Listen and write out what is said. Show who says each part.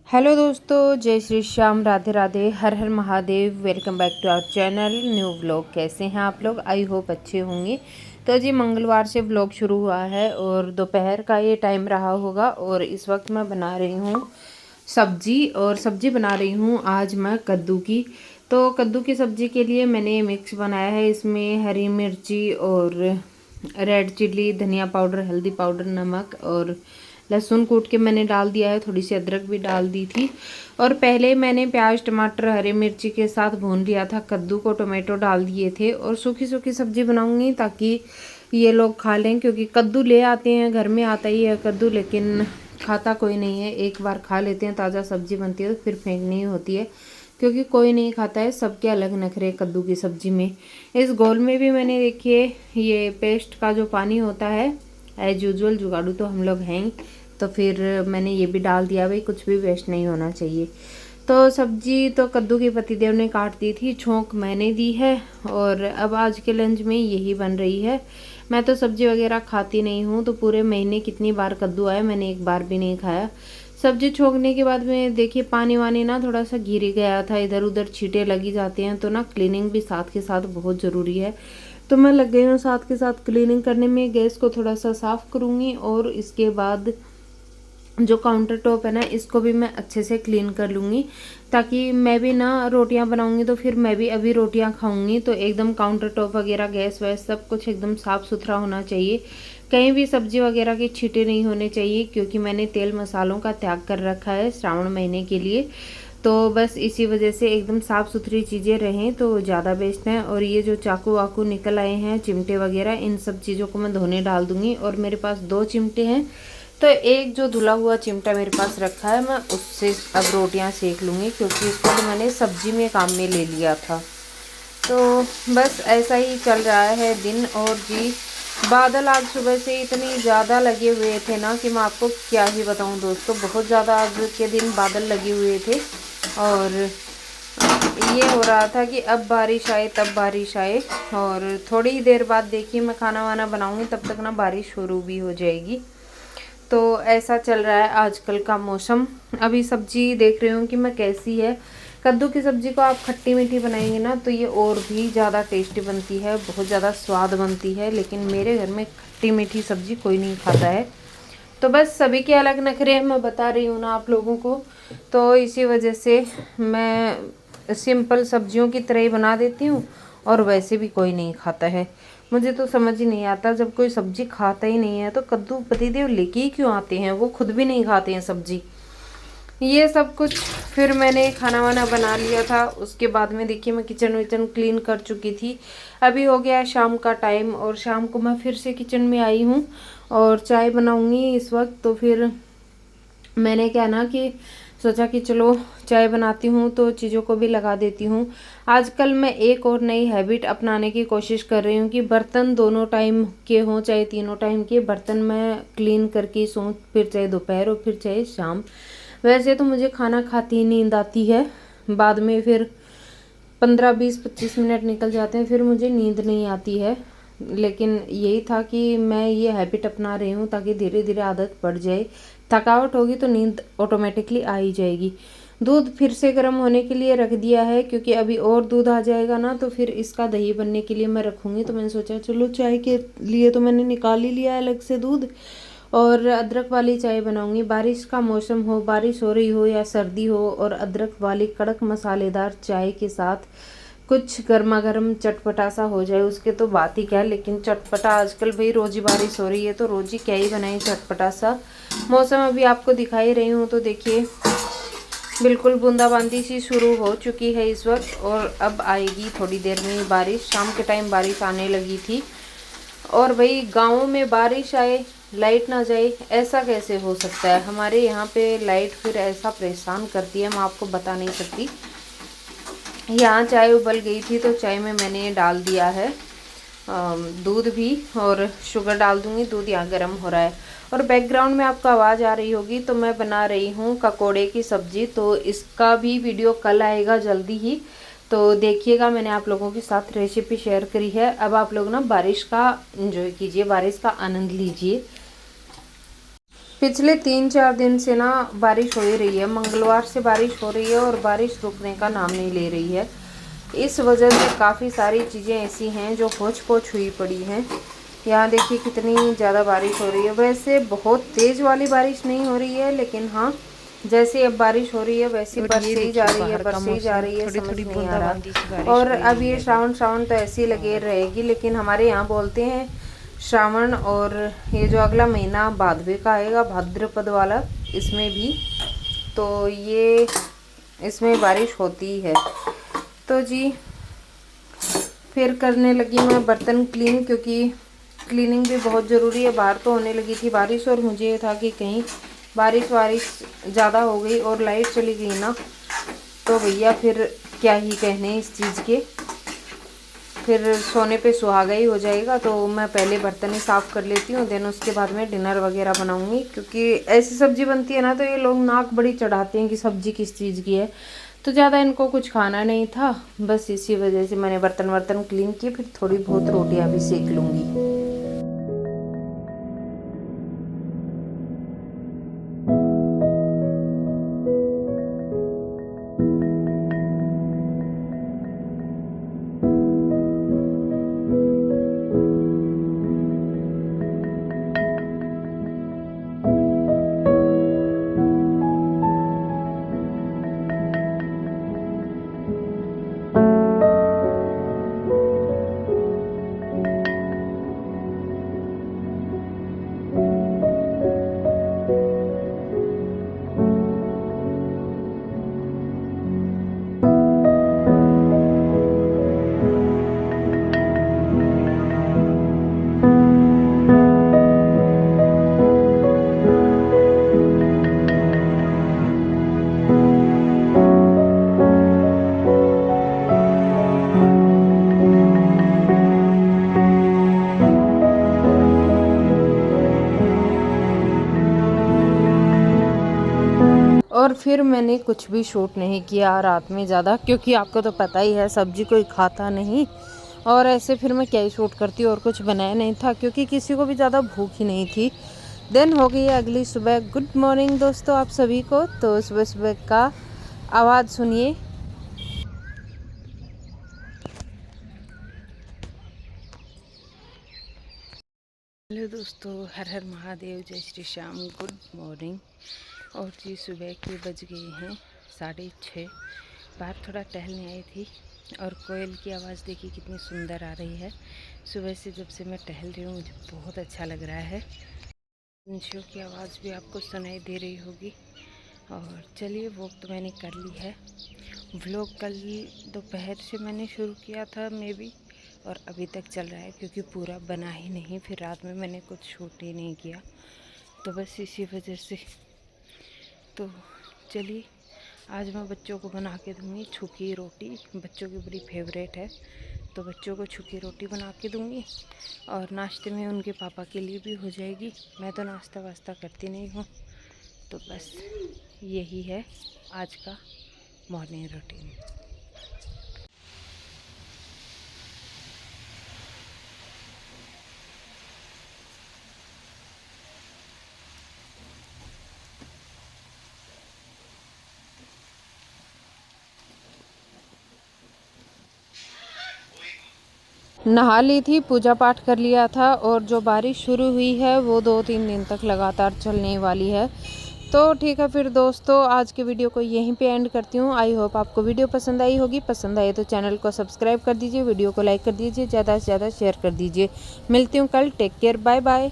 Speaker 1: Hello दोस्तों, जय Shri Shyam, Radhe Radhe, Har Har Mahadev. Welcome back to our channel new vlog. कैसे हैं आप लोग? आई होप अच्छे होंगे। तो जी मंगलवार से व्लॉग शुरू हुआ है और दोपहर का ये टाइम रहा होगा और इस वक्त मैं बना रही हूँ सब्जी। और सब्जी बना रही हूँ आज मैं कद्दू की। तो कद्दू की सब्जी के लिए मैंने मिक्स बनाया है। इसमें हरी मिर्ची और रेड चिल्ली, धनिया पाउडर, हल्दी पाउडर, नमक और लहसुन कूट के मैंने डाल दिया है। थोड़ी सी अदरक भी डाल दी थी। और पहले मैंने प्याज, टमाटर, हरी मिर्ची के साथ भून लिया था। कद्दू को टोमेटो डाल दिए थे और सूखी सूखी सब्जी बनाऊंगी ताकि ये लोग खा लें, क्योंकि कद्दू ले आते हैं, घर में आता ही है कद्दू, लेकिन खाता कोई नहीं है। एक बार खा लेते हैं, ताज़ा सब्जी बनती है तो फिर फेंकनी होती है, क्योंकि कोई नहीं खाता है। सबके अलग नखरे कद्दू की सब्जी में। इस घोल में भी मैंने देखिए ये पेस्ट का जो पानी होता है, एज यूजुअल जुगाड़ू तो हम लोग हैं, तो फिर मैंने ये भी डाल दिया। भाई कुछ भी वेस्ट नहीं होना चाहिए। तो सब्जी तो कद्दू की पतिदेव ने काट दी थी, छोंक मैंने दी है। और अब आज के लंच में यही बन रही है। मैं तो सब्जी वगैरह खाती नहीं हूँ, तो पूरे महीने कितनी बार कद्दू आया, मैंने एक बार भी नहीं खाया। सब्जी छोंकने के बाद में देखिए पानी वानी ना थोड़ा सा गिर गया था, इधर उधर छींटे लगी जाते हैं, तो ना क्लीनिंग भी साथ के साथ बहुत ज़रूरी है। तो मैं लग गई हूँ साथ के साथ क्लीनिंग करने में। गैस को थोड़ा सा साफ़ करूँगी और इसके बाद जो काउंटर टॉप है ना, इसको भी मैं अच्छे से क्लीन कर लूँगी, ताकि मैं भी ना रोटियां बनाऊँगी तो फिर मैं भी अभी रोटियां खाऊँगी, तो एकदम काउंटर टॉप वगैरह, गैस वैस सब कुछ एकदम साफ़ सुथरा होना चाहिए। कहीं भी सब्जी वगैरह के छींटे नहीं होने चाहिए, क्योंकि मैंने तेल मसालों का त्याग कर रखा है श्रावण महीने के लिए। तो बस इसी वजह से एकदम साफ़ सुथरी चीज़ें रहें तो ज़्यादा बेस्ट है। और ये जो चाकू वाकू निकल आए हैं, चिमटे वगैरह, इन सब चीज़ों को मैं धोने डाल दूँगी। और मेरे पास 2 चिमटे हैं, तो एक जो धुला हुआ चिमटा मेरे पास रखा है, मैं उससे अब रोटियां सेक लूँगी, क्योंकि इसको तो मैंने सब्जी में काम में ले लिया था। तो बस ऐसा ही चल रहा है दिन। और जी बादल आज सुबह से इतनी ज़्यादा लगे हुए थे ना कि मैं आपको क्या ही बताऊं दोस्तों। बहुत ज़्यादा आज के दिन बादल लगे हुए थे और ये हो रहा था कि अब बारिश आए तब बारिश आए। और थोड़ी देर बाद देखिए मैं खाना वाना बनाऊंगी, तब तक ना बारिश शुरू भी हो जाएगी। तो ऐसा चल रहा है आजकल का मौसम। अभी सब्जी देख रही हूँ कि मैं कैसी है। कद्दू की सब्जी को आप खट्टी मीठी बनाएंगे ना तो ये और भी ज़्यादा टेस्टी बनती है, बहुत ज़्यादा स्वाद बनती है। लेकिन मेरे घर में खट्टी मीठी सब्जी कोई नहीं खाता है, तो बस सभी के अलग नखरे हैं, मैं बता रही हूँ ना आप लोगों को। तो इसी वजह से मैं सिंपल सब्जियों की तरह ही बना देती हूँ, और वैसे भी कोई नहीं खाता है। मुझे तो समझ ही नहीं आता, जब कोई सब्जी खाता ही नहीं है तो कद्दू पतिदेव लेके ही क्यों आते हैं? वो खुद भी नहीं खाते हैं सब्जी। ये सब कुछ फिर मैंने खाना वाना बना लिया था। उसके बाद में देखिए मैं किचन विचन क्लीन कर चुकी थी। अभी हो गया शाम का टाइम और शाम को मैं फिर से किचन में आई हूँ और चाय बनाऊंगी इस वक्त। तो फिर मैंने क्या ना कि सोचा कि चलो चाय बनाती हूँ तो चीज़ों को भी लगा देती हूँ। आजकल मैं एक और नई हैबिट अपनाने की कोशिश कर रही हूँ कि बर्तन दोनों टाइम के हों, चाहे तीनों टाइम के बर्तन मैं क्लीन करके सोऊं, फिर चाहे दोपहर और फिर चाहे शाम। वैसे तो मुझे खाना खाती ही नींद आती है, बाद में फिर 15-20-25 मिनट निकल जाते हैं, फिर मुझे नींद नहीं आती है। लेकिन यही था कि मैं ये हैबिट अपना रही हूँ ताकि धीरे धीरे आदत पड़ जाए। थकावट होगी तो नींद ऑटोमेटिकली आ ही जाएगी। दूध फिर से गर्म होने के लिए रख दिया है, क्योंकि अभी और दूध आ जाएगा ना तो फिर इसका दही बनने के लिए मैं रखूँगी। तो मैंने सोचा चलो चाय के लिए तो मैंने निकाल ही लिया है अलग से दूध, और अदरक वाली चाय बनाऊंगी। बारिश का मौसम हो, बारिश हो रही हो या सर्दी हो, और अदरक वाली कड़क मसालेदार चाय के साथ कुछ गर्मा गर्म चटपटा सा हो जाए, उसके तो बात ही क्या। लेकिन चटपटा आजकल भाई रोज ही बारिश हो रही है, तो रोज ही क्या ही बनाए चटपटा सा। मौसम अभी आपको दिखाई रही हूँ, तो देखिए बिल्कुल बूंदाबांदी सी शुरू हो चुकी है इस वक्त, और अब आएगी थोड़ी देर में बारिश। शाम के टाइम बारिश आने लगी थी। और भाई गाँव में बारिश आए लाइट ना जाए, ऐसा कैसे हो सकता है? हमारे यहाँ पे लाइट फिर ऐसा परेशान करती है, मैं आपको बता नहीं सकती। यहाँ चाय उबल गई थी तो चाय में मैंने डाल दिया है दूध भी, और शुगर डाल दूंगी। दूध यहाँ गर्म हो रहा है और बैकग्राउंड में आपको आवाज़ आ रही होगी, तो मैं बना रही हूँ ककोड़े की सब्जी। तो इसका भी वीडियो कल आएगा जल्दी ही, तो देखिएगा। मैंने आप लोगों के साथ रेसिपी शेयर करी है। अब आप लोग ना बारिश का एंजॉय कीजिए, बारिश का आनंद लीजिए। पिछले 3-4 दिन से ना बारिश हो ही रही है। मंगलवार से बारिश हो रही है और बारिश रुकने का नाम नहीं ले रही है। इस वजह से काफ़ी सारी चीज़ें ऐसी हैं जो होच पोच हुई पड़ी हैं। यहाँ देखिए कितनी ज़्यादा बारिश हो रही है। वैसे बहुत तेज़ वाली बारिश नहीं हो रही है, लेकिन हाँ जैसे अब बारिश हो रही है वैसे बरसे ही जा रही है, बरसे ही जा रही है, समझ नहीं आ रहा। और अब ये श्रावण तो ऐसे ही लगे रहेगी, लेकिन हमारे यहाँ बोलते हैं श्रावण और ये जो अगला महीना भादवे का आएगा, भाद्रपद वाला, इसमें भी तो ये इसमें बारिश होती है। तो जी फिर करने लगी मैं बर्तन क्लीन, क्योंकि क्लीनिंग भी बहुत ज़रूरी है। बाहर तो होने लगी थी बारिश और मुझे ये था कि कहीं बारिश ज़्यादा हो गई और लाइट चली गई ना, तो भैया फिर क्या ही कहने इस चीज़ के, फिर सोने पे सुहागा ही हो जाएगा। तो मैं पहले बर्तन ही साफ़ कर लेती हूँ, देन उसके बाद में डिनर वगैरह बनाऊँगी। क्योंकि ऐसी सब्ज़ी बनती है ना तो ये लोग नाक बड़ी चढ़ाते हैं कि सब्ज़ी किस चीज़ की है। तो ज़्यादा इनको कुछ खाना नहीं था, बस इसी वजह से मैंने बर्तन क्लीन किए। फिर थोड़ी बहुत रोटियाँ भी सेक लूँगी। और फिर मैंने कुछ भी शूट नहीं किया रात में ज़्यादा, क्योंकि आपको तो पता ही है सब्जी कोई खाता नहीं, और ऐसे फिर मैं क्या ही शूट करती, और कुछ बनाया नहीं था क्योंकि किसी को भी ज़्यादा भूख ही नहीं थी। देन हो गई अगली सुबह। गुड मॉर्निंग दोस्तों आप सभी को। तो सुबह सुबह का आवाज़ सुनिए। हेलो दोस्तों, हर हर महादेव, जय श्री श्याम, गुड मॉर्निंग। और जी सुबह के बज गए हैं 6:30। बाहर थोड़ा टहलने आई थी और कोयल की आवाज़ देखिए कितनी सुंदर आ रही है। सुबह से जब से मैं टहल रही हूँ मुझे बहुत अच्छा लग रहा है। पंछियों की आवाज़ भी आपको सुनाई दे रही होगी। और चलिए वॉक तो मैंने कर ली है। व्लॉग कल दोपहर से मैंने शुरू किया था मे बी, और अभी तक चल रहा है क्योंकि पूरा बना ही नहीं। फिर रात में मैंने कुछ शूट ही नहीं किया, तो बस इसी वजह से। तो चलिए आज मैं बच्चों को बना के दूँगी छुकी रोटी। बच्चों की बड़ी फेवरेट है, तो बच्चों को छुकी रोटी बना के दूँगी। और नाश्ते में उनके पापा के लिए भी हो जाएगी। मैं तो नाश्ता वास्ता करती नहीं हूँ। तो बस यही है आज का मॉर्निंग रूटीन। नहा ली थी, पूजा पाठ कर लिया था, और जो बारिश शुरू हुई है वो 2-3 दिन तक लगातार चलने वाली है। तो ठीक है फिर दोस्तों, आज के वीडियो को यहीं पे एंड करती हूँ। आई होप आपको वीडियो पसंद आई होगी। पसंद आए तो चैनल को सब्सक्राइब कर दीजिए, वीडियो को लाइक कर दीजिए, ज़्यादा से ज़्यादा शेयर कर दीजिए। मिलती हूँ कल। Take care, bye bye.